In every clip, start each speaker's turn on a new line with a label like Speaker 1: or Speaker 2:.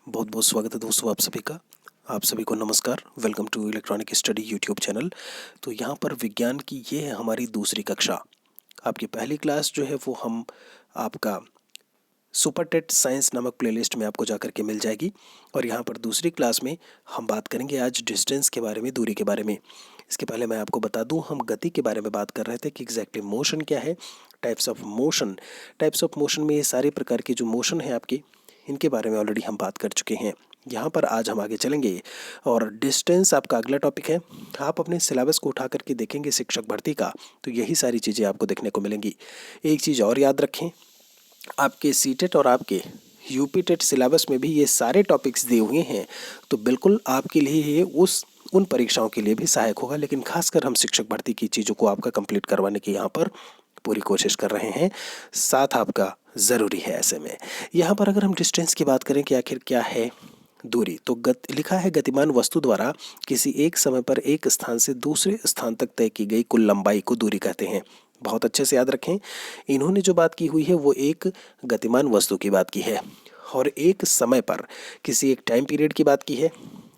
Speaker 1: बहुत बहुत स्वागत है दोस्तों आप सभी का। आप सभी को नमस्कार। Welcome to electronic study YouTube channel. तो यहाँ पर विज्ञान की ये है हमारी दूसरी कक्षा। आपकी पहली क्लास जो है वो हम आपका सुपर टेट साइंस नामक प्लेलिस्ट में आपको जाकर के मिल जाएगी। और यहाँ पर दूसरी क्लास में हम बात करेंगे आज डिस्टेंस के बारे में, दूरी के बारे में। इसके पहले मैं आपको बता दूं, हम गति के बारे में बात कर रहे थे कि एग्जैक्टली मोशन क्या है, types of motion. Types of motion में ये सारे प्रकार के जो मोशन है आपके, इनके बारे में ऑलरेडी हम बात कर चुके हैं। यहाँ पर आज हम आगे चलेंगे और डिस्टेंस आपका अगला टॉपिक है। आप अपने सिलेबस को उठा करके देखेंगे शिक्षक भर्ती का, तो यही सारी चीज़ें आपको देखने को मिलेंगी। एक चीज़ और याद रखें, आपके सीटेट और आपके यूपी टेट सिलेबस में भी ये सारे टॉपिक्स दिए हुए हैं, तो बिल्कुल आपके लिए ये उन परीक्षाओं के लिए भी सहायक होगा। लेकिन खासकर हम शिक्षक भर्ती की चीज़ों को आपका कंप्लीट करवाने की यहाँ पर पूरी कोशिश कर रहे हैं, साथ आपका ज़रूरी है। ऐसे में यहाँ पर अगर हम डिस्टेंस की बात करें कि आखिर क्या है दूरी, तो लिखा है गतिमान वस्तु द्वारा किसी एक समय पर एक स्थान से दूसरे स्थान तक तय की गई कुल लंबाई को दूरी कहते हैं। बहुत अच्छे से याद रखें, इन्होंने जो बात की हुई है वो एक गतिमान वस्तु की बात की है और एक समय पर किसी एक टाइम पीरियड की बात की है।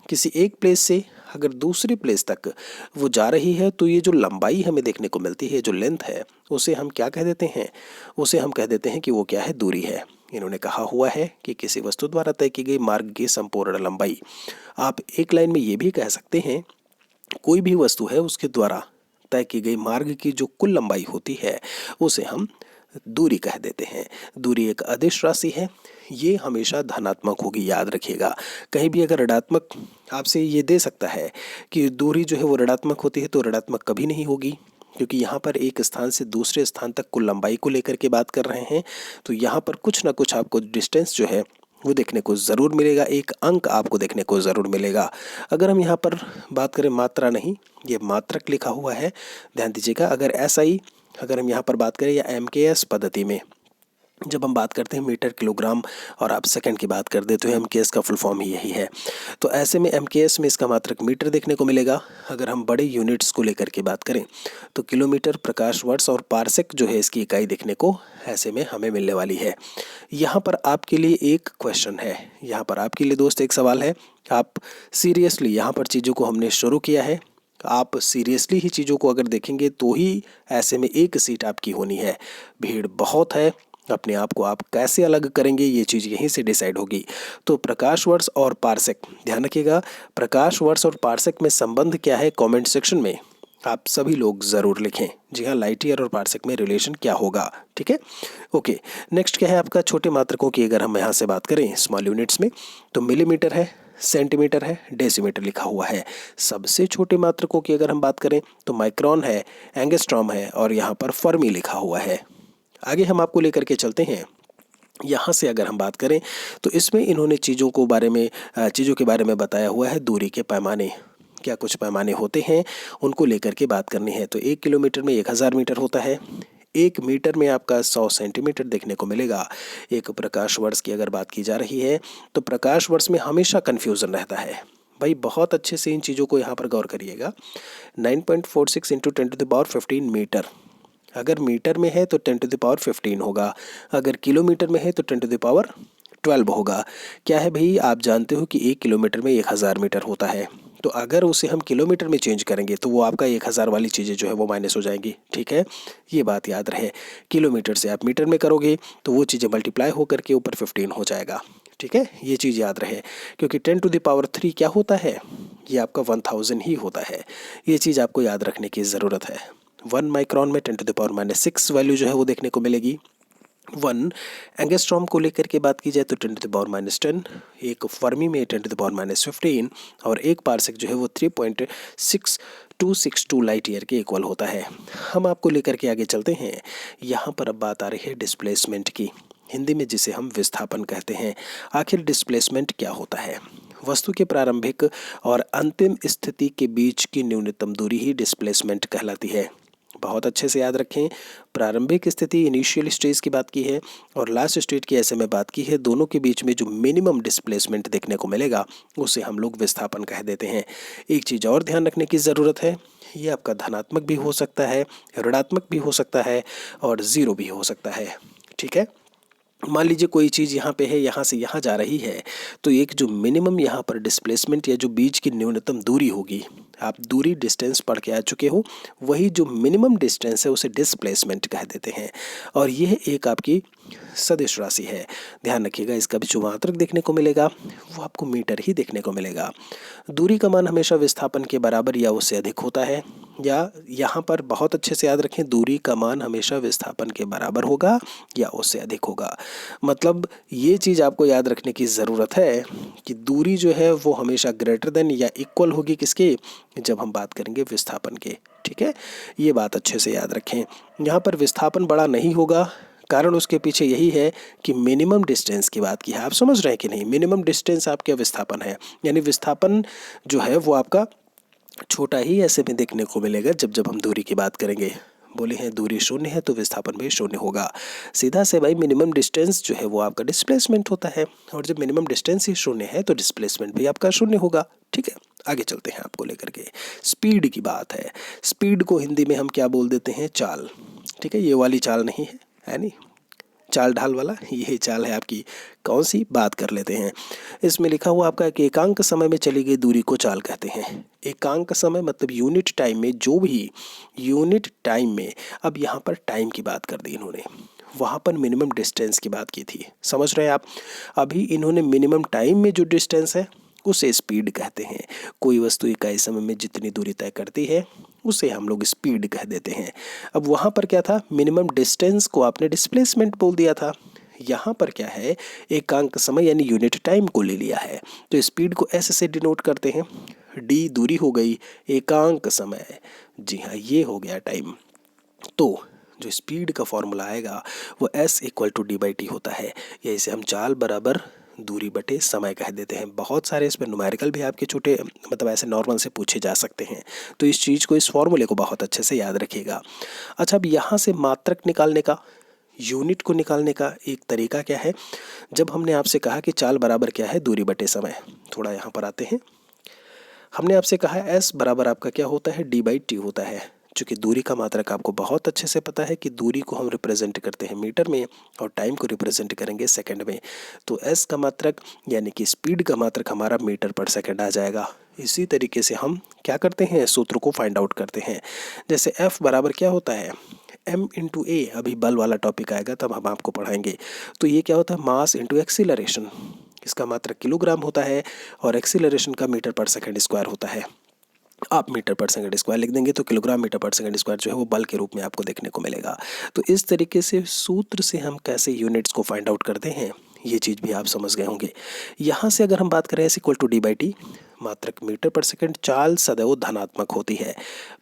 Speaker 1: किसी एक प्लेस से अगर दूसरी प्लेस तक वो जा रही है, तो ये जो लंबाई हमें देखने को मिलती है, जो लेंथ है, उसे हम क्या कह देते हैं? उसे हम कह देते हैं कि वो क्या है? दूरी है। इन्होंने कहा हुआ है कि किसी वस्तु द्वारा तय की गई मार्ग की संपूर्ण लंबाई। आप एक लाइन में ये भी कह सकते हैं, कोई भी वस्तु है उसके द्वारा तय की गई मार्ग की जो कुल लंबाई होती है उसे हम दूरी कह देते हैं। दूरी एक अदिश राशि है, ये हमेशा धनात्मक होगी, याद रखिएगा। कहीं भी अगर ऋणात्मक आपसे ये दे सकता है कि दूरी जो है वो ऋणात्मक होती है, तो ऋणात्मक कभी नहीं होगी, क्योंकि यहाँ पर एक स्थान से दूसरे स्थान तक कुल लंबाई को लेकर के बात कर रहे हैं। तो यहाँ पर कुछ ना कुछ आपको डिस्टेंस जो है वो देखने को ज़रूर मिलेगा, एक अंक आपको देखने को ज़रूर मिलेगा। अगर हम यहाँ पर बात करें, मात्रा नहीं, ये मात्रक लिखा हुआ है, ध्यान दीजिएगा। अगर ऐसा ही अगर हम यहाँ पर बात करें या MKS पद्धति में जब हम बात करते हैं मीटर, किलोग्राम और आप सेकंड की बात कर देते हो, MKS का फुल फॉर्म ही यही है। तो ऐसे में MKS में इसका मात्रक मीटर देखने को मिलेगा। अगर हम बड़े यूनिट्स को लेकर के बात करें तो किलोमीटर, प्रकाश वर्ष और पारसेक जो है इसकी इकाई देखने को ऐसे में हमें मिलने वाली है। यहाँ पर आपके लिए एक क्वेश्चन है, यहाँ पर आपके लिए दोस्त एक सवाल है। आप सीरियसली यहाँ पर चीज़ों को हमने शुरू किया है, आप सीरियसली ही चीज़ों को अगर देखेंगे तो ही ऐसे में एक सीट आपकी होनी है। भीड़ बहुत है, अपने आप को आप कैसे अलग करेंगे ये चीज़ यहीं से डिसाइड होगी। तो प्रकाश वर्ष और पारसेक, ध्यान रखिएगा, प्रकाश वर्ष और पारसेक में संबंध क्या है, कमेंट सेक्शन में आप सभी लोग ज़रूर लिखें। जी हाँ, लाइट ईयर और पारसेक में रिलेशन क्या होगा, ठीक है। ओके, नेक्स्ट क्या है आपका छोटे मात्रकों की। अगर हम यहाँ से बात करें स्मॉल यूनिट्स में, तो मिलीमीटर है, सेंटीमीटर है, डेसीमीटर लिखा हुआ है। सबसे छोटे मात्रकों की अगर हम बात करें तो माइक्रोन है, एंगस्ट्रॉम है और यहाँ पर फर्मी लिखा हुआ है। आगे हम आपको लेकर के चलते हैं। यहाँ से अगर हम बात करें तो इसमें इन्होंने चीज़ों के बारे में बताया हुआ है। दूरी के पैमाने, क्या कुछ पैमाने होते हैं, उनको लेकर के बात करनी है। तो 1 किलोमीटर में 1000 मीटर होता है, 1 मीटर में आपका 100 सेंटीमीटर देखने को मिलेगा। एक प्रकाश वर्ष की अगर बात की जा रही है तो प्रकाश वर्ष में हमेशा कन्फ्यूज़न रहता है। भाई बहुत अच्छे से इन चीज़ों को यहाँ पर गौर करिएगा। 9.46 × 10⁻15 मीटर, अगर मीटर में है तो 10⁻15 होगा, अगर किलोमीटर में है तो 10⁻12 होगा। क्या है भाई, आप जानते हो कि 1 किलोमीटर में 1000 मीटर होता है, तो अगर उसे हम किलोमीटर में चेंज करेंगे तो वो आपका 1000 वाली चीज़ें जो है वो माइनस हो जाएंगी, ठीक है। ये बात याद रहे, किलोमीटर से आप मीटर में करोगे तो वो चीज़ें मल्टीप्लाई होकर के ऊपर 15 हो जाएगा, ठीक है। ये चीज़ याद रहे, क्योंकि 10⁻3 क्या होता है, ये आपका 1000 ही होता है। ये चीज़ आपको याद रखने की ज़रूरत है। 1 माइक्रोन में 10⁻6 वैल्यू जो है वो देखने को मिलेगी। 1 एंगस्ट्रॉम को लेकर के बात की जाए तो 10⁻10, एक फर्मी में 10⁻15 और एक पारसेक जो है वो 3.6262 लाइट ईयर के इक्वल होता है। हम आपको लेकर के आगे चलते हैं। यहाँ पर अब बात आ रही है डिस्प्लेसमेंट की, हिंदी में जिसे हम विस्थापन कहते हैं। आखिर डिस्प्लेसमेंट क्या होता है? वस्तु के प्रारंभिक और अंतिम स्थिति के बीच की न्यूनतम दूरी ही डिस्प्लेसमेंट कहलाती है। बहुत अच्छे से याद रखें, प्रारंभिक स्थिति इनिशियल स्टेज की बात की है और लास्ट स्टेज की ऐसे में बात की है। दोनों के बीच में जो मिनिमम डिस्प्लेसमेंट देखने को मिलेगा उसे हम लोग विस्थापन कह देते हैं। एक चीज़ और ध्यान रखने की ज़रूरत है, ये आपका धनात्मक भी हो सकता है, ऋणात्मक भी हो सकता है और ज़ीरो भी हो सकता है, ठीक है। मान लीजिए कोई चीज़ यहाँ पे है, यहाँ से यहाँ जा रही है, तो एक जो मिनिमम यहाँ पर डिस्प्लेसमेंट या जो बीच की न्यूनतम दूरी होगी, आप दूरी डिस्टेंस पढ़ के आ चुके हो, वही जो मिनिमम डिस्टेंस है उसे डिस्प्लेसमेंट कह देते हैं। और यह एक आपकी सदिश राशि है। ध्यान रखिएगा, इसका भी जो मात्रक देखने को मिलेगा वो आपको मीटर ही देखने को मिलेगा। दूरी का मान हमेशा विस्थापन के बराबर या उससे अधिक होता है, या यहाँ पर बहुत अच्छे से याद रखें, दूरी का मान हमेशा विस्थापन के बराबर होगा या उससे अधिक होगा। मतलब ये चीज़ आपको याद रखने की ज़रूरत है कि दूरी जो है वो हमेशा ग्रेटर देन या इक्वल होगी किसके, जब हम बात करेंगे विस्थापन के। ठीक है, ये बात अच्छे से याद रखें। यहाँ पर विस्थापन बड़ा नहीं होगा, कारण उसके पीछे यही है कि मिनिमम डिस्टेंस की बात की है। आप समझ रहे हैं कि नहीं, मिनिमम डिस्टेंस आपका विस्थापन है, यानी विस्थापन जो है वो आपका छोटा ही ऐसे में देखने को मिलेगा जब जब हम दूरी की बात करेंगे। बोले हैं दूरी शून्य है तो विस्थापन भी शून्य होगा। सीधा से भाई मिनिमम डिस्टेंस जो है वो आपका डिस्प्लेसमेंट होता है, और जब मिनिमम डिस्टेंस ही शून्य है तो डिस्प्लेसमेंट भी आपका शून्य होगा। ठीक है, आगे चलते हैं आपको लेकर के। स्पीड की बात है। स्पीड को हिंदी में हम क्या बोल देते हैं, चाल। ठीक है, ये वाली चाल नहीं है नहीं, चाल ढाल वाला, ये चाल है आपकी। कौन सी बात कर लेते हैं, इसमें लिखा हुआ आपका कि एकांक समय में चली गई दूरी को चाल कहते हैं। एकांक समय मतलब यूनिट टाइम में, जो भी यूनिट टाइम में, अब यहाँ पर टाइम की बात कर दी इन्होंने, वहाँ पर मिनिमम डिस्टेंस की बात की थी। समझ रहे हैं आप, अभी इन्होंने मिनिमम टाइम में जो डिस्टेंस है उसे स्पीड कहते हैं। कोई वस्तु इकाई समय में जितनी दूरी तय करती है उसे हम लोग स्पीड कह देते हैं। अब वहाँ पर क्या था, मिनिमम डिस्टेंस को आपने डिस्प्लेसमेंट बोल दिया था। यहाँ पर क्या है, एकांक समय यानी यूनिट टाइम को ले लिया है, तो स्पीड को एस से डिनोट करते हैं। डी दूरी हो गई, एकांक समय, जी हाँ ये हो गया टाइम। तो जो स्पीड का फॉर्मूला आएगा वो S equal to D by T होता है, या इसे हम चाल बराबर दूरी बटे समय कह देते हैं। बहुत सारे इसमें न्यूमेरिकल भी आपके छोटे मतलब ऐसे नॉर्मल से पूछे जा सकते हैं, तो इस चीज़ को, इस फॉर्मूले को बहुत अच्छे से याद रखिएगा। अच्छा, अब यहाँ से मात्रक निकालने का, यूनिट को निकालने का एक तरीका क्या है, जब हमने आपसे कहा कि चाल बराबर क्या है, दूरी बटे समय, थोड़ा यहाँ पर आते हैं। हमने आपसे कहा है एस बराबर आपका क्या होता है, डी बाई टी होता है। चूँकि दूरी का मात्रक आपको बहुत अच्छे से पता है कि दूरी को हम रिप्रेजेंट करते हैं मीटर में और टाइम को रिप्रेजेंट करेंगे सेकंड में, तो एस का मात्रक यानी कि स्पीड का मात्रक हमारा मीटर पर सेकंड आ जाएगा। इसी तरीके से हम क्या करते हैं, सूत्र को फाइंड आउट करते हैं। जैसे एफ बराबर क्या होता है, m इंटू ए, अभी बल वाला टॉपिक आएगा तब हम आपको पढ़ाएंगे। तो ये क्या होता है, मास इंटू एक्सीलरेशन, इसका मात्रक किलोग्राम होता है और एक्सीलरेशन का मीटर पर सेकंड स्क्वायर होता है। आप मीटर पर सेकंड स्क्वायर लिख देंगे तो kilogram metre per second square जो है वो बल के रूप में आपको देखने को मिलेगा। तो इस तरीके से सूत्र से हम कैसे यूनिट्स को फाइंड आउट करते हैं, ये चीज़ भी आप समझ गए होंगे। यहाँ से अगर हम बात करें S equal to D by T, मात्रक मीटर पर सेकंड, चाल सदैव धनात्मक होती है।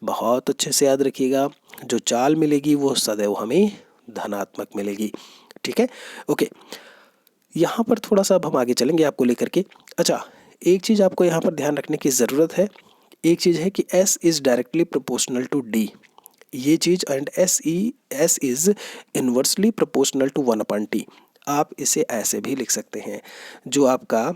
Speaker 1: बहुत अच्छे से याद रखिएगा, जो चाल मिलेगी वो सदैव हमें धनात्मक मिलेगी। ठीक है, ओके। यहाँ पर थोड़ा सा अब हम आगे चलेंगे आपको लेकर के। अच्छा, एक चीज़ आपको यहाँ पर ध्यान रखने की ज़रूरत है, एक चीज़ है कि S is directly proportional to D, ये चीज़, and S is inversely proportional to 1/T। आप इसे ऐसे भी लिख सकते हैं, जो आपका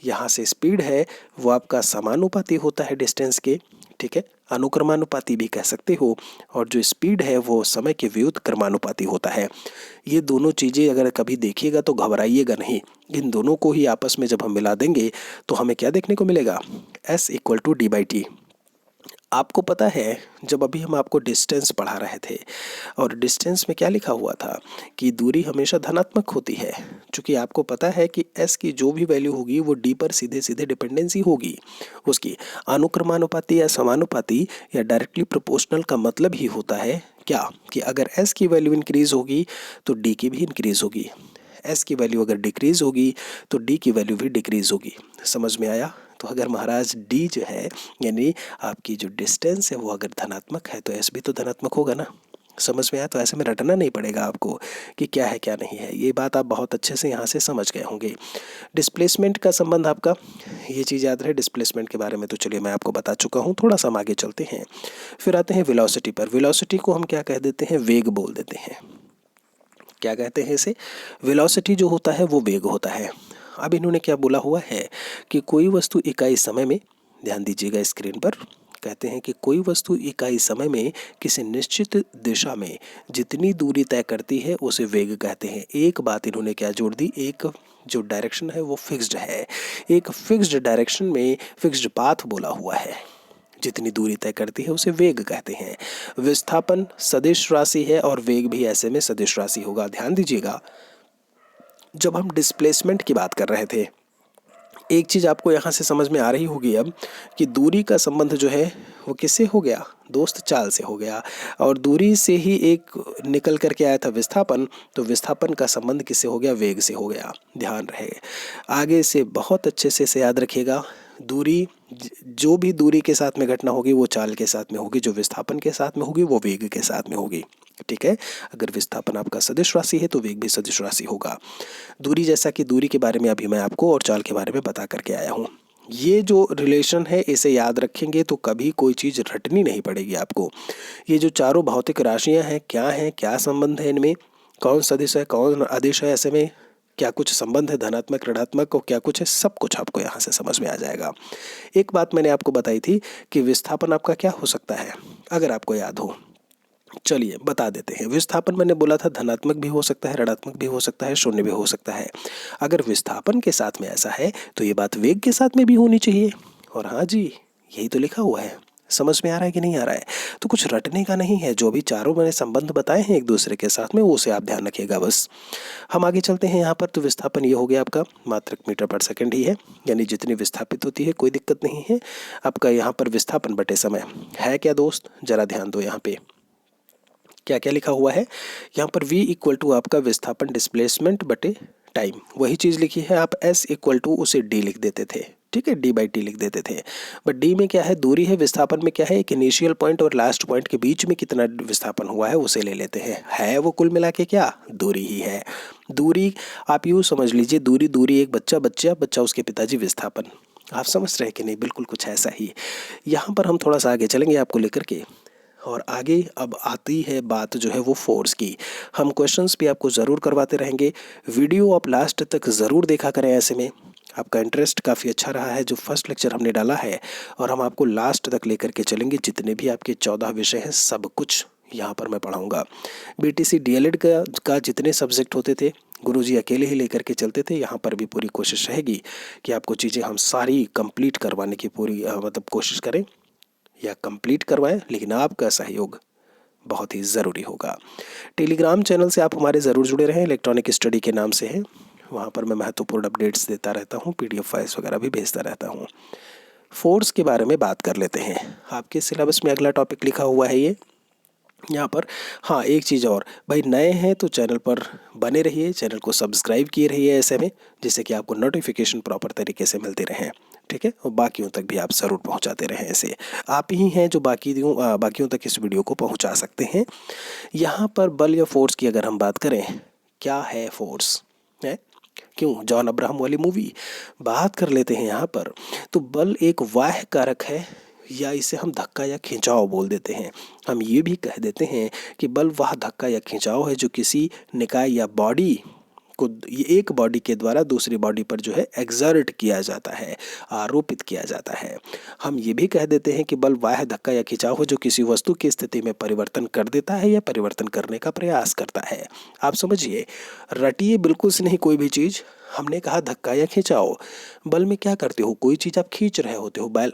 Speaker 1: यहाँ से स्पीड है वो आपका समानुपाती होता है डिस्टेंस के। ठीक है, अनुक्रमानुपाती भी कह सकते हो, और जो स्पीड है वो समय के विरुद्ध क्रमानुपाती होता है। ये दोनों चीज़ें अगर कभी देखिएगा तो घबराइएगा नहीं, इन दोनों को ही आपस में जब हम मिला देंगे तो हमें क्या देखने को मिलेगा, S equal to D by T. आपको पता है, जब अभी हम आपको डिस्टेंस पढ़ा रहे थे और डिस्टेंस में क्या लिखा हुआ था कि दूरी हमेशा धनात्मक होती है, क्योंकि आपको पता है कि S की जो भी वैल्यू होगी वो D पर सीधे सीधे डिपेंडेंसी होगी उसकी। अनुक्रमानुपाती या समानुपाती या डायरेक्टली प्रोपोर्शनल का मतलब ही होता है क्या, कि अगर S की वैल्यू इंक्रीज होगी तो D की भी इंक्रीज होगी, S की वैल्यू अगर डिक्रीज होगी तो D की वैल्यू भी डिक्रीज होगी। समझ में आया? तो अगर महाराज D जो है यानी आपकी जो डिस्टेंस है वो अगर धनात्मक है तो S भी तो धनात्मक होगा ना। समझ में आया? तो ऐसे में रटना नहीं पड़ेगा आपको कि क्या है क्या नहीं है, ये बात आप बहुत अच्छे से यहाँ से समझ गए होंगे। डिस्प्लेसमेंट का संबंध आपका, ये चीज़ याद रहे, डिस्प्लेसमेंट के बारे में तो चलिए मैं आपको बता चुका हूँ। थोड़ा सा हम आगे चलते हैं, फिर आते हैं वेलोसिटी पर। वेलोसिटी को हम क्या कह देते हैं, वेग बोल देते हैं। क्या कहते हैं इसे, वेलोसिटी जो होता है वो वेग होता है। अब इन्होंने क्या बोला हुआ है कि कोई वस्तु इकाई समय में, ध्यान दीजिएगा स्क्रीन पर, कहते हैं कि कोई वस्तु इकाई समय में किसी निश्चित दिशा में जितनी दूरी तय करती है उसे वेग कहते हैं। एक बात इन्होंने क्या जोड़ दी, एक जो डायरेक्शन है वो फिक्स्ड है, एक फिक्स्ड डायरेक्शन में फिक्स्ड पाथ बोला हुआ है, जितनी दूरी तय करती है उसे वेग कहते हैं। विस्थापन सदिश राशि है और वेग भी ऐसे में सदिश राशि होगा। ध्यान दीजिएगा, जब हम डिस्प्लेसमेंट की बात कर रहे थे, एक चीज़ आपको यहाँ से समझ में आ रही होगी अब कि दूरी का संबंध जो है वो किससे हो गया दोस्त, चाल से हो गया। और दूरी से ही एक निकल करके आया था विस्थापन, तो विस्थापन का संबंध किससे हो गया, वेग से हो गया। ध्यान रहे, आगे से बहुत अच्छे से इसे याद रखिएगा। दूरी, जो भी दूरी के साथ में घटना होगी वो चाल के साथ में होगी, जो विस्थापन के साथ में होगी वो वेग के साथ में होगी। ठीक है, अगर विस्थापन आपका सदिश राशि है तो वेग भी सदिश राशि होगा। दूरी, जैसा कि दूरी के बारे में अभी मैं आपको और चाल के बारे में बता करके आया हूँ। ये जो रिलेशन है इसे याद रखेंगे तो कभी कोई चीज़ रटनी नहीं पड़ेगी आपको। ये जो चारों भौतिक राशियाँ हैं, क्या संबंध है इनमें, कौन सदिश है कौन अदिश है, ऐसे में क्या कुछ संबंध है धनात्मक ऋणात्मक, और क्या कुछ है, सब कुछ आपको यहाँ से समझ में आ जाएगा। एक बात मैंने आपको बताई थी कि विस्थापन आपका क्या हो सकता है, अगर आपको याद हो, चलिए बता देते हैं। विस्थापन मैंने बोला था धनात्मक भी हो सकता है, ऋणात्मक भी हो सकता है, शून्य भी हो सकता है। अगर विस्थापन के साथ में ऐसा है तो ये बात वेग के साथ में भी होनी चाहिए। और हाँ जी, यही तो लिखा हुआ है। समझ में आ रहा है कि नहीं आ रहा है? तो कुछ रटने का नहीं है, जो भी चारों मैंने संबंध बताए हैं एक दूसरे के साथ में, वो उसे आप ध्यान रखिएगा बस। हम आगे चलते हैं यहाँ पर। तो विस्थापन ये हो गया आपका मात्रक मीटर पर सेकंड ही है, यानी जितनी विस्थापित होती है, कोई दिक्कत नहीं है आपका। यहाँ पर विस्थापन बटे समय है क्या दोस्त, जरा ध्यान दो। यहाँ पे क्या क्या लिखा हुआ है, यहाँ पर v इक्वल टू आपका विस्थापन डिस्प्लेसमेंट बटे टाइम, वही चीज़ लिखी है। आप s इक्वल टू उसे d लिख देते थे, ठीक है, d बाई टी लिख देते थे। बट d में क्या है, दूरी है। विस्थापन में क्या है, एक इनिशियल पॉइंट और लास्ट पॉइंट के बीच में कितना विस्थापन हुआ है उसे ले लेते हैं। है वो कुल मिला के क्या, दूरी ही है। दूरी आप यूँ समझ लीजिए, दूरी एक बच्चा उसके पिताजी, विस्थापन। आप समझ रहे कि नहीं, बिल्कुल कुछ ऐसा ही। यहाँ पर हम थोड़ा सा आगे चलेंगे आपको लेकर के, और आगे अब आती है बात जो है वो फोर्स की। हम क्वेश्चंस भी आपको ज़रूर करवाते रहेंगे, वीडियो आप लास्ट तक ज़रूर देखा करें। ऐसे में आपका इंटरेस्ट काफ़ी अच्छा रहा है जो फर्स्ट लेक्चर हमने डाला है, और हम आपको लास्ट तक लेकर के चलेंगे। जितने भी आपके 14 विषय हैं सब कुछ यहाँ पर मैं पढ़ाऊँगा। BTC DLED का जितने सब्जेक्ट होते थे गुरुजी अकेले ही लेकर के चलते थे। यहाँ पर भी पूरी कोशिश रहेगी कि आपको चीज़ें हम सारी कंप्लीट करवाने की पूरी कोशिश करें या कंप्लीट करवाएं, लेकिन आपका सहयोग बहुत ही ज़रूरी होगा। टेलीग्राम चैनल से आप हमारे ज़रूर जुड़े रहें, इलेक्ट्रॉनिक स्टडी के नाम से है। वहाँ पर मैं महत्वपूर्ण अपडेट्स देता रहता हूँ, PDF फाइल्स वगैरह भी भेजता रहता हूँ। फोर्स के बारे में बात कर लेते हैं। आपके सिलेबस में अगला टॉपिक लिखा हुआ है ये यहाँ पर। हाँ, एक चीज़ और, भाई नए हैं तो चैनल पर बने रहिए, चैनल को सब्सक्राइब किए रहिए ऐसे में, जिससे कि आपको नोटिफिकेशन प्रॉपर तरीके से मिलते रहें। ठीक है, और बाकियों तक भी आप ज़रूर पहुंचाते रहें। ऐसे आप ही हैं जो बाकियों तक इस वीडियो को पहुंचा सकते हैं। यहाँ पर बल या फोर्स की अगर हम बात करें, क्या है फोर्स है, क्यों, जॉन अब्राहम वाली मूवी बात कर लेते हैं यहाँ पर। तो बल एक बाह्य कारक है, या इसे हम धक्का या खिंचाव बोल देते हैं। हम ये भी कह देते हैं कि बल वह धक्का या खिंचाव है जो किसी निकाय या बॉडी को, ये एक बॉडी के द्वारा दूसरी बॉडी पर जो है एक्सर्ट किया जाता है, आरोपित किया जाता है। हम ये भी कह देते हैं कि बल वह धक्का या खिंचाव है जो किसी वस्तु की स्थिति में परिवर्तन कर देता है या परिवर्तन करने का प्रयास करता है। आप समझिए, रटिए बिल्कुल से नहीं कोई भी चीज़। हमने कहा धक्का या खिंचाव, बल में क्या करते हो, कोई चीज़ आप खींच रहे होते हो। बैल,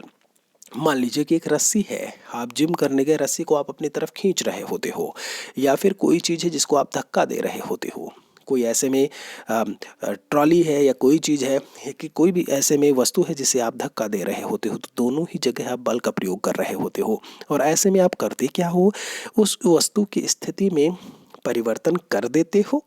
Speaker 1: मान लीजिए कि एक रस्सी है, आप जिम करने गए, रस्सी को आप अपनी तरफ खींच रहे होते हो, या फिर कोई चीज़ है जिसको आप धक्का दे रहे होते हो। कोई ऐसे में ट्रॉली है या कोई चीज़ है कि कोई भी ऐसे में वस्तु है जिसे आप धक्का दे रहे होते हो, तो दोनों ही जगह आप बल का प्रयोग कर रहे होते हो। और ऐसे में आप करते क्या हो, उस वस्तु की स्थिति में परिवर्तन कर देते हो।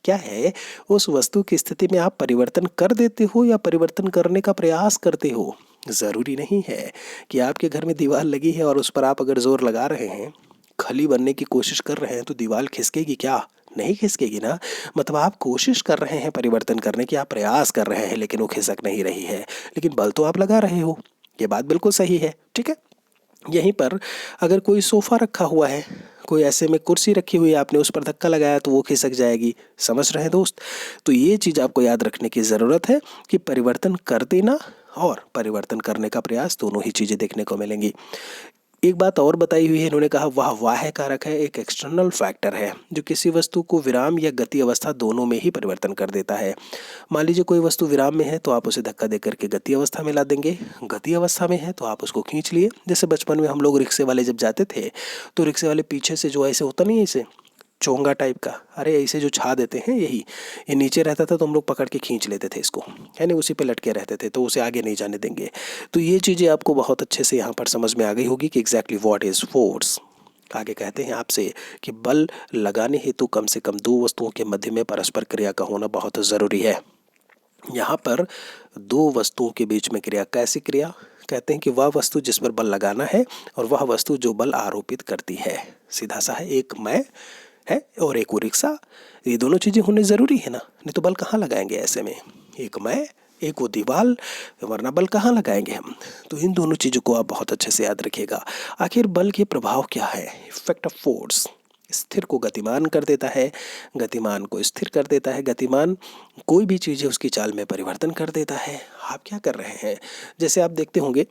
Speaker 1: क्या है, उस वस्तु की स्थिति में आप परिवर्तन कर देते हो या परिवर्तन करने का प्रयास करते हो। ज़रूरी नहीं है कि आपके घर में दीवार लगी है और उस पर आप अगर जोर लगा रहे हैं, खली बनने की कोशिश कर रहे हैं, तो दीवार खिसकेगी क्या, नहीं खिसकेगी ना। मतलब आप कोशिश कर रहे हैं परिवर्तन करने की, आप प्रयास कर रहे हैं, लेकिन वो खिसक नहीं रही है, लेकिन बल तो आप लगा रहे हो। ये बात बिल्कुल सही है, ठीक है। यहीं पर अगर कोई सोफ़ा रखा हुआ है, कोई ऐसे में कुर्सी रखी हुई है, आपने उस पर धक्का लगाया तो वो खिसक जाएगी। समझ रहे हैं दोस्त? तो ये चीज़ आपको याद रखने की ज़रूरत है कि परिवर्तन कर देना और परिवर्तन करने का प्रयास, दोनों ही चीज़ें देखने को मिलेंगी। एक बात और बताई हुई है इन्होंने कहा, वह वाह्य कारक है, एक एक्सटर्नल फैक्टर है जो किसी वस्तु को विराम या गति अवस्था दोनों में ही परिवर्तन कर देता है। मान लीजिए कोई वस्तु विराम में है तो आप उसे धक्का दे करके गति अवस्था में ला देंगे, गति अवस्था में है तो आप उसको खींच लिए। जैसे बचपन में हम लोग रिक्शे वाले जब जाते थे तो रिक्शे वाले पीछे से जो ऐसे होता नहीं है, ऐसे चोंगा टाइप का, अरे ऐसे जो छा देते हैं, यही ये नीचे रहता था तो हम लोग पकड़ के खींच लेते थे इसको, है ना, उसी पे लटके रहते थे तो उसे आगे नहीं जाने देंगे। तो ये चीज़ें आपको बहुत अच्छे से यहाँ पर समझ में आ गई होगी कि एग्जैक्टली व्हाट इज़ फोर्स। आगे कहते हैं आपसे कि बल लगाने हेतु कम से कम दो वस्तुओं के मध्य में परस्पर क्रिया का होना बहुत ज़रूरी है। यहाँ पर दो वस्तुओं के बीच में क्रिया, कैसी क्रिया? कहते हैं कि वह वस्तु जिस पर बल लगाना है और वह वस्तु जो बल आरोपित करती है। सीधा सा है, एक मैं है और एक वो रिक्शा, ये दोनों चीज़ें होने ज़रूरी है ना, नहीं तो बल कहाँ लगाएंगे ऐसे में। एक मैं, एक वो दीवार, वरना बल कहाँ लगाएंगे हम। तो इन दोनों चीज़ों को आप बहुत अच्छे से याद रखिएगा। आखिर बल के प्रभाव क्या है? Effect of force. स्थिर को गतिमान कर देता है, गतिमान को स्थिर कर देता है, गतिमान कोई भी चीज़ है उसकी चाल में परिवर्तन कर देता है। आप क्या कर रहे हैं, जैसे आप देखते होंगे,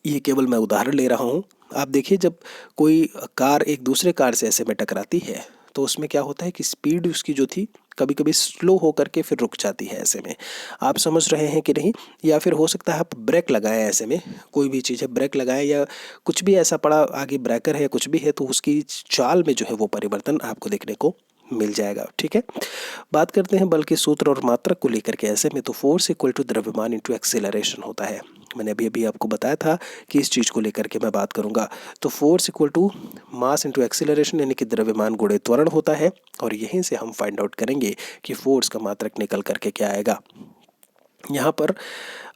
Speaker 1: ये केवल मैं उदाहरण ले रहा हूँ, आप देखिए जब कोई कार एक दूसरे कार से ऐसे में टकराती है तो उसमें क्या होता है कि स्पीड उसकी जो थी कभी कभी स्लो होकर के फिर रुक जाती है ऐसे में। आप समझ रहे हैं कि नहीं? या फिर हो सकता है आप ब्रेक लगाएं, ऐसे में कोई भी चीज़ है ब्रेक लगाएं या कुछ भी ऐसा पड़ा आगे ब्रेकर है कुछ भी है तो उसकी चाल में जो है वो परिवर्तन आपको देखने को मिल जाएगा। ठीक है, बात करते हैं बल के सूत्र और मात्रक को लेकर के। ऐसे में तो फोर्स इक्वल टू द्रव्यमान इंटू एक्सेलरेशन होता है। मैंने अभी अभी आपको बताया था कि इस चीज़ को लेकर के मैं बात करूंगा। तो force equal to mass into acceleration यानी कि द्रव्यमान गुणे त्वरण होता है। और यहीं से हम फाइंड आउट करेंगे कि फोर्स का मात्रक निकल करके क्या आएगा। यहाँ पर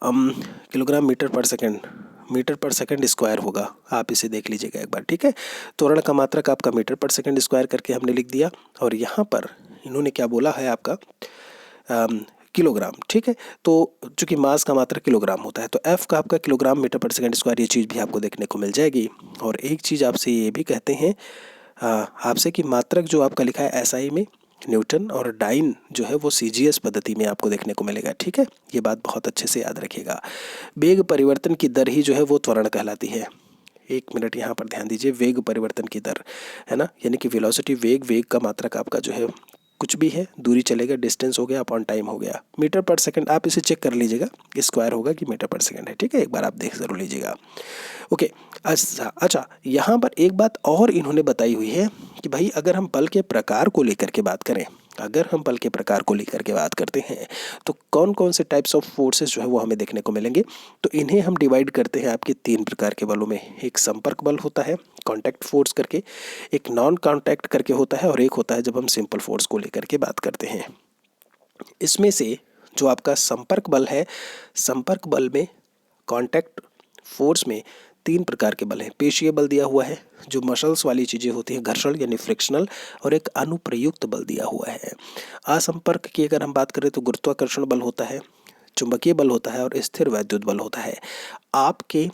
Speaker 1: kilogram metre per second square होगा, आप इसे देख लीजिएगा एक बार। ठीक है, त्वरण का मात्रक आपका मीटर पर सेकंड स्क्वायर करके हमने लिख दिया। और यहाँ पर इन्होंने क्या बोला है आपका किलोग्राम। ठीक है, तो चूंकि मास का मात्रक किलोग्राम होता है तो एफ का आपका kilogram metre per second square, ये चीज़ भी आपको देखने को मिल जाएगी। और एक चीज़ आपसे ये भी कहते हैं आपसे कि मात्रक जो आपका लिखा है एसआई में न्यूटन और डाइन जो है वो सीजीएस पद्धति में आपको देखने को मिलेगा। ठीक है, ये बात बहुत अच्छे से याद रखिएगा। वेग परिवर्तन की दर ही जो है वो त्वरण कहलाती है। एक मिनट यहाँ पर ध्यान दीजिए, वेग परिवर्तन की दर है ना, यानी कि वेलोसिटी, वेग का मात्रक आपका जो है कुछ भी है, दूरी चलेगा, डिस्टेंस हो गया, अपॉन टाइम हो गया, मीटर पर सेकंड आप इसे चेक कर लीजिएगा स्क्वायर होगा कि मीटर पर सेकंड है। ठीक है, एक बार आप देख जरूर लीजिएगा। ओके, अच्छा यहाँ पर एक बात और इन्होंने बताई हुई है कि भाई अगर हम बल के प्रकार को लेकर के बात करें, अगर हम बल के प्रकार को लेकर के बात करते हैं तो कौन कौन से टाइप्स ऑफ फोर्सेस जो है वो हमें देखने को मिलेंगे। तो इन्हें हम डिवाइड करते हैं आपके तीन प्रकार के बलों में। एक संपर्क बल होता है कॉन्टैक्ट फोर्स करके, एक नॉन कॉन्टैक्ट करके होता है, और एक होता है जब हम सिंपल फोर्स को लेकर के बात करते हैं। इसमें से जो आपका संपर्क बल है, संपर्क बल में कॉन्टैक्ट फोर्स में तीन प्रकार के बल हैं। पेशीय बल दिया हुआ है, जो मसल्स वाली चीज़ें होती हैं, घर्षण यानी फ्रिक्शनल, और एक अनुप्रयुक्त बल दिया हुआ है। असंपर्क की अगर हम बात करें तो गुरुत्वाकर्षण बल होता है, चुंबकीय बल होता है और स्थिर वैद्युत बल होता है। आपके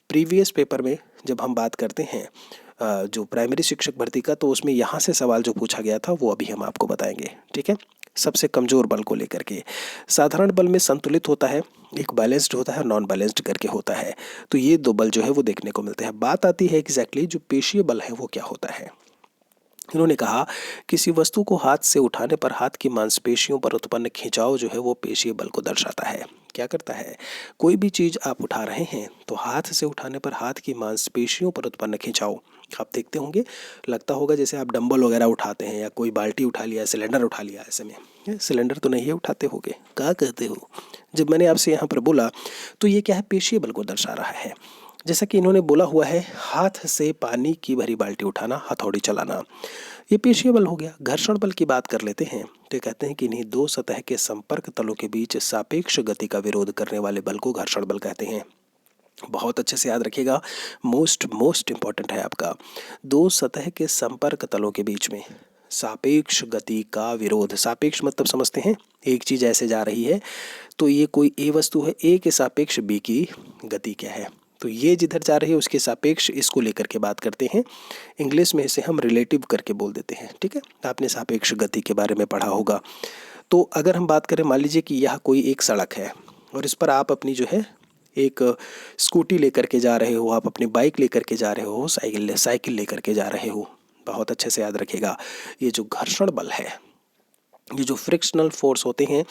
Speaker 1: प्रीवियस पेपर में जब हम बात करते हैं जो प्राइमरी शिक्षक भर्ती का, तो उसमें यहाँ से सवाल जो पूछा गया था वो अभी हम आपको बताएंगे। ठीक है, सबसे कमज़ोर बल को लेकर के। साधारण बल में संतुलित होता है, एक बैलेंस्ड होता है, नॉन बैलेंस्ड करके होता है। तो ये दो बल जो है वो देखने को मिलते हैं। बात आती है एग्जैक्टली जो पेशीय बल है वो क्या होता है। इन्होंने कहा किसी वस्तु को हाथ से उठाने पर हाथ की मांसपेशियों पर उत्पन्न खिंचाव जो है वो पेशीय बल को दर्शाता है। क्या करता है, कोई भी चीज़ आप उठा रहे हैं तो हाथ से उठाने पर हाथ की मांसपेशियों पर उत्पन्न खिंचाव आप देखते होंगे, लगता होगा जैसे आप डंबल वगैरह उठाते हैं या कोई बाल्टी उठा लिया, सिलेंडर उठा लिया, ऐसे में सिलेंडर तो नहीं है उठाते होगे, क्या कहते हो। जब मैंने आपसे यहाँ पर बोला तो ये क्या है, पेशीय बल को दर्शा रहा है। जैसा कि इन्होंने बोला हुआ है हाथ से पानी की भरी बाल्टी उठाना, हथौड़ी चलाना, ये पेशीय बल हो गया। घर्षण बल की बात कर लेते हैं तो कहते हैं कि इन्हीं दो सतह के संपर्क तलों के बीच सापेक्ष गति का विरोध करने वाले बल को घर्षण बल कहते हैं। बहुत अच्छे से याद रखिएगा, मोस्ट इंपॉर्टेंट है आपका। दो सतह के संपर्क तलों के बीच में सापेक्ष गति का विरोध। सापेक्ष मतलब समझते हैं, एक चीज़ ऐसे जा रही है तो ये कोई ए वस्तु है, ए के सापेक्ष बी की गति क्या है, तो ये जिधर जा रही है उसके सापेक्ष इसको लेकर के बात करते हैं। इंग्लिश में इसे हम रिलेटिव करके बोल देते हैं। ठीक है, आपने सापेक्ष गति के बारे में पढ़ा होगा। तो अगर हम बात करें, मान लीजिए कि यह कोई एक सड़क है और इस पर आप अपनी जो है एक स्कूटी लेकर के जा रहे हो, आप अपनी बाइक लेकर के जा रहे हो, साइकिल लेकर के जा रहे हो। बहुत अच्छे से याद रखिएगा, ये जो घर्षण बल है, ये जो फ्रिक्शनल फोर्स होते हैं,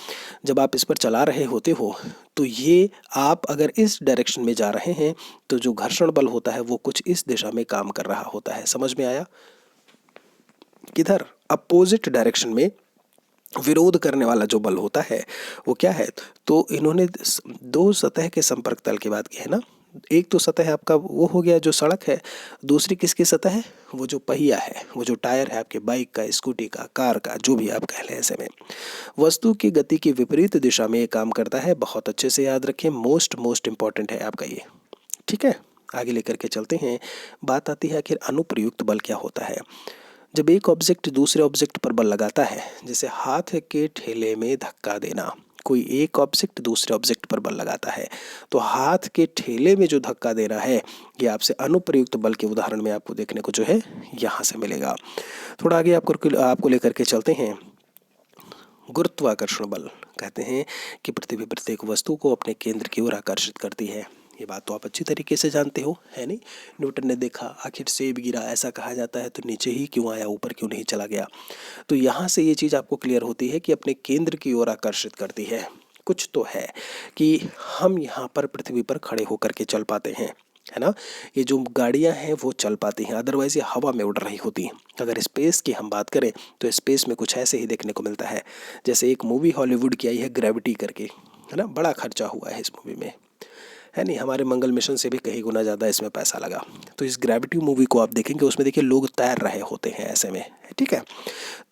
Speaker 1: जब आप इस पर चला रहे होते हो तो ये आप अगर इस डायरेक्शन में जा रहे हैं तो जो घर्षण बल होता है वो कुछ इस दिशा में काम कर रहा होता है। समझ में आया? किधर? अपोजिट डायरेक्शन में विरोध करने वाला जो बल होता है वो क्या है? तो इन्होंने दो सतह के संपर्क तल की बात की है ना। एक तो सतह आपका वो हो गया जो सड़क है, दूसरी किसकी सतह है? वो जो पहिया है, वो जो टायर है आपके बाइक का, स्कूटी का, कार का, जो भी आप कह लें। ऐसे में वस्तु की गति की विपरीत दिशा में ये काम करता है। बहुत अच्छे से याद रखें, मोस्ट इंपॉर्टेंट है आपका ये। ठीक है, आगे लेकर के चलते हैं। बात आती है आखिर अनुप्रयुक्त बल क्या होता है। जब एक ऑब्जेक्ट दूसरे ऑब्जेक्ट पर बल लगाता है, जैसे हाथ के ठेले में धक्का देना, कोई एक ऑब्जेक्ट दूसरे ऑब्जेक्ट पर बल लगाता है, तो हाथ के ठेले में जो धक्का देना है ये आपसे अनुप्रयुक्त बल के उदाहरण में आपको देखने को जो है यहाँ से मिलेगा। थोड़ा आगे आपको लेकर के चलते हैं। गुरुत्वाकर्षण बल कहते हैं कि पृथ्वी प्रत्येक वस्तु को अपने केंद्र की ओर आकर्षित करती है। ये बात तो आप अच्छी तरीके से जानते हो, है नहीं? न्यूटन ने देखा, आखिर सेब गिरा, ऐसा कहा जाता है तो नीचे ही क्यों आया, ऊपर क्यों नहीं चला गया। तो यहाँ से ये चीज़ आपको क्लियर होती है कि अपने केंद्र की ओर आकर्षित करती है। कुछ तो है कि हम यहाँ पर पृथ्वी पर खड़े होकर के चल पाते हैं, है ना। ये जो गाड़ियाँ हैं वो चल पाती हैं, अदरवाइज ये हवा में उड़ रही होती हैं। अगर स्पेस की हम बात करें तो स्पेस में कुछ ऐसे ही देखने को मिलता है। जैसे एक मूवी हॉलीवुड की आई है ग्रेविटी करके, है ना, बड़ा खर्चा हुआ है इस मूवी में, है नहीं, हमारे मंगल मिशन से भी कहीं गुना ज़्यादा इसमें पैसा लगा। तो इस ग्रेविटी मूवी को आप देखेंगे, उसमें देखिए लोग तैर रहे होते हैं ऐसे में, ठीक है।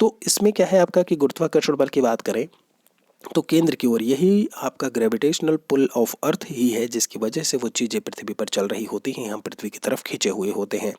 Speaker 1: तो इसमें क्या है आपका कि गुरुत्वाकर्षण बल की बात करें तो केंद्र की ओर, यही आपका ग्रेविटेशनल पुल ऑफ अर्थ ही है जिसकी वजह से वो चीज़ें पृथ्वी पर चल रही होती हैं, हम पृथ्वी की तरफ खींचे हुए होते हैं।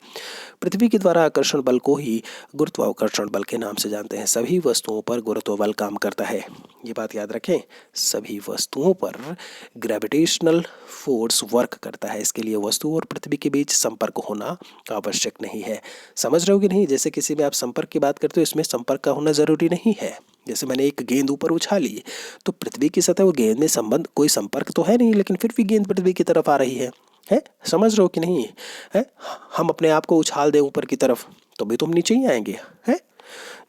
Speaker 1: पृथ्वी के द्वारा आकर्षण बल को ही गुरुत्वाकर्षण बल के नाम से जानते हैं। सभी वस्तुओं पर गुरुत्व बल काम करता है, ये बात याद रखें। सभी वस्तुओं पर ग्रेविटेशनल फोर्स वर्क करता है। इसके लिए वस्तु और पृथ्वी के बीच संपर्क होना आवश्यक नहीं है। समझ रहे हो कि नहीं? जैसे किसी में आप संपर्क की बात करते हो, इसमें संपर्क का होना ज़रूरी नहीं है। जैसे मैंने एक गेंद ऊपर उछाली तो पृथ्वी की सतह और गेंद में संबंध, कोई संपर्क तो है नहीं, लेकिन फिर भी गेंद पृथ्वी की तरफ आ रही है? समझ रहे हो कि नहीं है? हम अपने आप को उछाल दें ऊपर की तरफ तो भी तुम नीचे ही आएंगे, है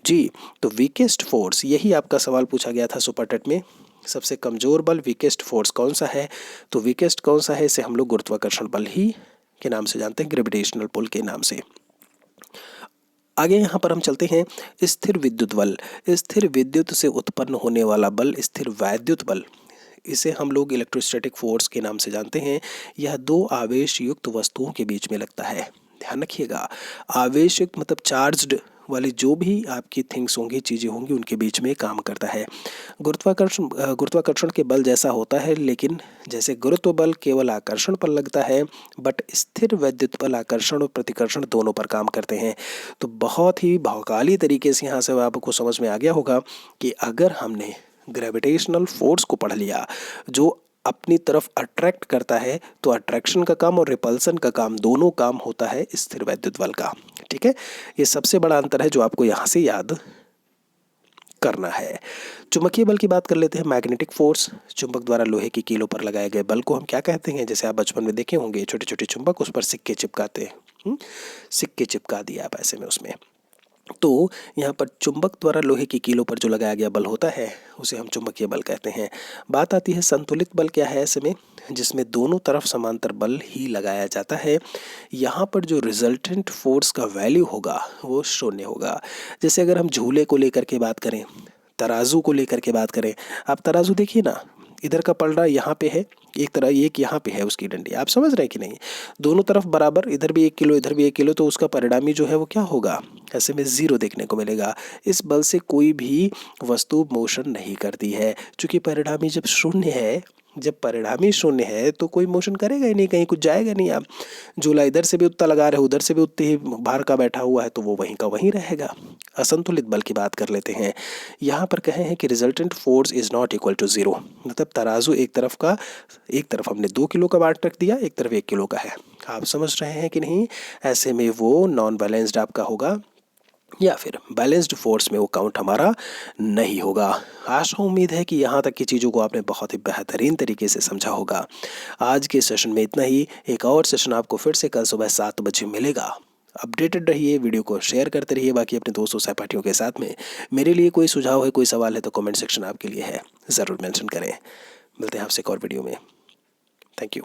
Speaker 1: जी। तो वीकेस्ट फोर्स, यही आपका सवाल पूछा गया था सुपर टेट में। सबसे कमजोर बल वीकेस्ट फोर्स कौन सा है? तो वीकेस्ट कौन सा है, इसे हम लोग गुरुत्वाकर्षण बल ही के नाम से जानते हैं, ग्रेविटेशनल पुल के नाम से। आगे यहाँ पर हम चलते हैं। स्थिर विद्युत बल, स्थिर विद्युत से उत्पन्न होने वाला बल स्थिर वैद्युत बल, इसे हम लोग इलेक्ट्रोस्टैटिक फोर्स के नाम से जानते हैं। यह दो आवेश युक्त वस्तुओं के बीच में लगता है। ध्यान रखिएगा, आवेश युक्त मतलब चार्ज्ड वाली जो भी आपकी थिंग्स होंगी, चीज़ें होंगी, उनके बीच में काम करता है। गुरुत्वाकर्षण के बल जैसा होता है, लेकिन जैसे गुरुत्व बल केवल आकर्षण पर लगता है, बट स्थिर वैद्युत बल आकर्षण और प्रतिकर्षण दोनों पर काम करते हैं। तो बहुत ही भौकाली तरीके से यहाँ से आपको समझ में आ गया होगा कि अगर हमने ग्रेविटेशनल फोर्स को पढ़ लिया जो अपनी तरफ अट्रैक्ट करता है, तो अट्रैक्शन का काम और रिपल्सन का काम, दोनों काम होता है स्थिर वैद्युत बल का। ठीक है, ये सबसे बड़ा अंतर है जो आपको यहाँ से याद करना है। चुंबकीय बल की बात कर लेते हैं। मैग्नेटिक फोर्स, चुंबक द्वारा लोहे की कीलों पर लगाए गए बल को हम क्या कहते हैं? जैसे आप बचपन में देखे होंगे, छोटे छोटे चुंबक, उस पर सिक्के चिपकाते हैं, सिक्के चिपका दिया आप ऐसे में उसमें। तो यहाँ पर चुंबक द्वारा लोहे की कीलों पर जो लगाया गया बल होता है उसे हम चुंबकीय बल कहते हैं। बात आती है संतुलित बल क्या है ऐसे में, जिसमें दोनों तरफ समांतर बल ही लगाया जाता है। यहाँ पर जो रिजल्टेंट फोर्स का वैल्यू होगा वो शून्य होगा। जैसे अगर हम झूले को लेकर के बात करें, तराजू को लेकर के बात करें, आप तराजू देखिए ना, इधर का पलड़ा यहाँ पे है, एक तरह एक यहाँ पे है उसकी डंडी, आप समझ रहे हैं कि नहीं? दोनों तरफ बराबर, इधर भी 1 किलो इधर भी 1 किलो, तो उसका परिणामी जो है वो क्या होगा? ऐसे में 0 देखने को मिलेगा। इस बल से कोई भी वस्तु मोशन नहीं करती है, क्योंकि परिणामी जब शून्य है, जब परिणामी शून्य है तो कोई मोशन करेगा ही नहीं, कहीं कुछ जाएगा नहीं। आप झूला इधर से भी उतना लगा रहे हो, उधर से भी उतने ही भार का बैठा हुआ है, तो वो वहीं का वहीं रहेगा। असंतुलित बल की बात कर लेते हैं। यहाँ पर कहे हैं कि resultant force is not equal to 0, मतलब तराजू एक तरफ हमने 2 किलो का बाट रख दिया, एक तरफ 1 किलो का है। आप समझ रहे हैं कि नहीं? ऐसे में वो नॉन बैलेंस्ड आपका होगा, या फिर बैलेंस्ड फोर्स में वो काउंट हमारा नहीं होगा। आशा उम्मीद है कि यहाँ तक की चीज़ों को आपने बहुत ही बेहतरीन तरीके से समझा होगा। आज के सेशन में इतना ही। एक और सेशन आपको फिर से कल सुबह 7 बजे मिलेगा। अपडेटेड रहिए, वीडियो को शेयर करते रहिए बाकी अपने दोस्तों सहपाठियों के साथ में। मेरे लिए कोई सुझाव है, कोई सवाल है तो कमेंट सेक्शन आपके लिए है, ज़रूर मेंशन करें। मिलते हैं आपसे एक और वीडियो में। Thank you.